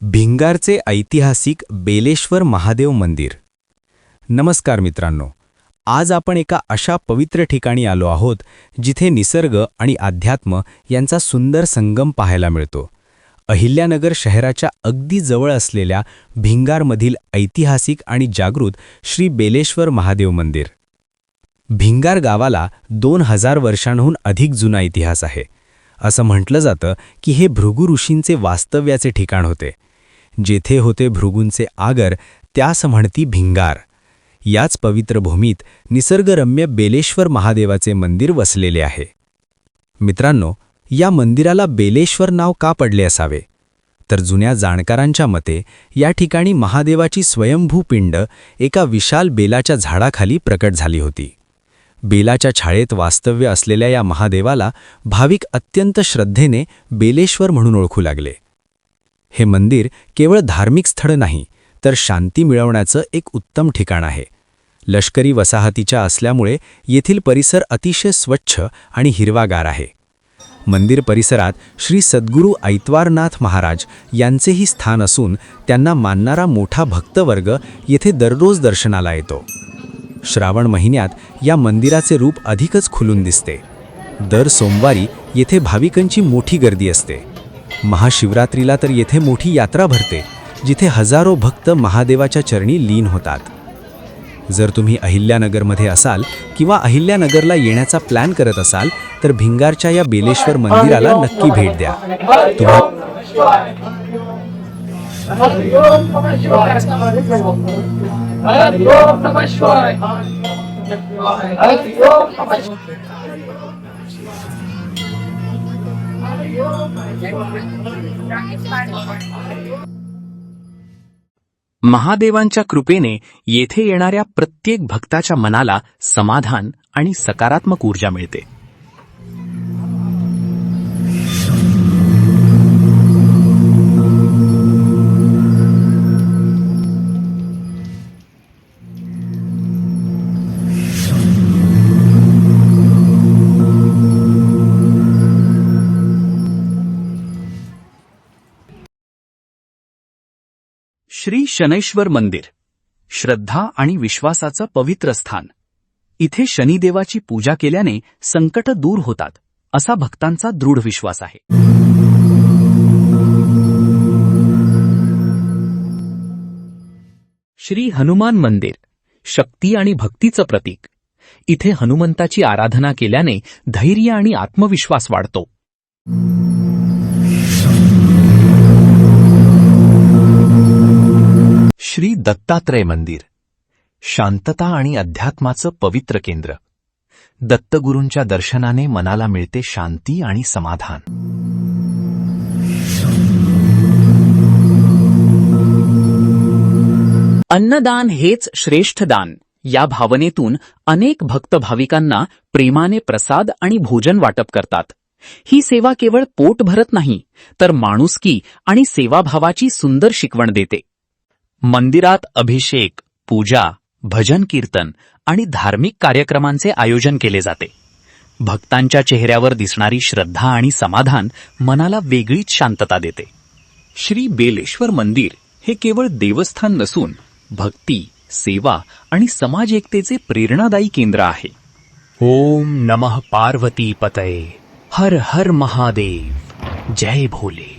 भिंगारचे ऐतिहासिक बेलेश्वर महादेव मंदिर. नमस्कार मित्रांनो, आज आपण एका अशा पवित्र ठिकाणी आलो आहोत जिथे निसर्ग आणि अध्यात्म यांचा सुंदर संगम पाहायला मिळतो. अहिल्यानगर शहराच्या अगदी जवळ असलेल्या भिंगारमधील ऐतिहासिक आणि जागृत श्री बेलेश्वर महादेव मंदिर. भिंगार गावाला 2000 वर्षांहून अधिक जुना इतिहास आहे. असं म्हटलं जातं की हे भृगु ऋषींचे वास्तव्याचे ठिकाण होते. जेथे होते भृगूंचे आगर त्यास म्हणती भिंगार. याच पवित्र भूमीत निसर्गरम्य बेलेश्वर महादेवाचे मंदिर वसलेले आहे. मित्रांनो, या मंदिराला बेलेश्वर नाव का पडले असावे? तर जुन्या जाणकारांच्या मते या ठिकाणी महादेवाची स्वयंभू पिंड एका विशाल बेलाच्या झाडाखाली प्रकट झाली होती. बेलाच्या छायेत वास्तव्य असलेल्या या महादेवाला भाविक अत्यंत श्रद्धेने बेलेश्वर म्हणून ओळखू लागले. हे मंदिर केवळ धार्मिक स्थळ नाही, तर शांती मिळवण्याचं एक उत्तम ठिकाण आहे. लष्करी वसाहतीच्या असल्यामुळे येथील परिसर अतिशय स्वच्छ आणि हिरवागार आहे. मंदिर परिसरात श्री सद्गुरू ऐतवारनाथ महाराज यांचेही स्थान असून त्यांना मानणारा मोठा भक्तवर्ग येथे दररोज दर्शनाला येतो. श्रावण महिन्यात या मंदिराचे रूप अधिकच खुलून दिसते. दर सोमवारी येथे भाविकांची मोठी गर्दी असते. महाशिवरात्रीला तर येथे मोठी यात्रा भरते, जिथे हजारो भक्त महादेवाच्या चरणी लीन होतात. जर तुम्ही अहिल्यानगरमध्ये असाल किंवा अहिल्यानगरला येण्याचा प्लॅन करत असाल तर भिंगारच्या या बेलेश्वर मंदिराला नक्की भेट द्या. महादेवांच्या कृपेने येथे येणाऱ्या प्रत्येक भक्ताच्या मनाला समाधान आणि सकारात्मक ऊर्जा मिळते. श्री शनैश्वर मंदिर, श्रद्धा आणि विश्वासाचं पवित्र स्थान. इथे शनिदेवाची पूजा केल्याने संकट दूर होतात, असा भक्तांचा दृढ विश्वास आहे. श्री हनुमान मंदिर, शक्ती आणि भक्तीचं प्रतीक. इथे हनुमंताची आराधना केल्याने धैर्य आणि आत्मविश्वास वाढतो. श्री दत्तात्रय मंदिर, शांतता आणि अध्यात्माचं पवित्र केंद्र. दत्तगुरूंच्या दर्शनाने मनाला मिळते शांती आणि समाधान. अन्नदान हेच श्रेष्ठ दान या भावनेतून अनेक भक्त भाविकांना प्रेमाने प्रसाद आणि भोजन वाटप करतात. ही सेवा केवळ पोट भरत नाही, तर माणुसकी आणि सेवाभावाची सुंदर शिकवण देते. मंदिरात अभिषेक, पूजा, भजन कीर्तन आणि धार्मिक कार्यक्रमांचे आयोजन केले जाते. भक्तांच्या चेहऱ्यावर दिसणारी श्रद्धा आणि समाधान मनाला वेगळीच शांतता देते. श्री बेलेश्वर मंदिर हे केवळ देवस्थान नसून भक्ती, सेवा आणि समाज एकतेचे प्रेरणादायी केंद्र आहे. ओम नमः पार्वती पतये, हर हर महादेव, जय भोले.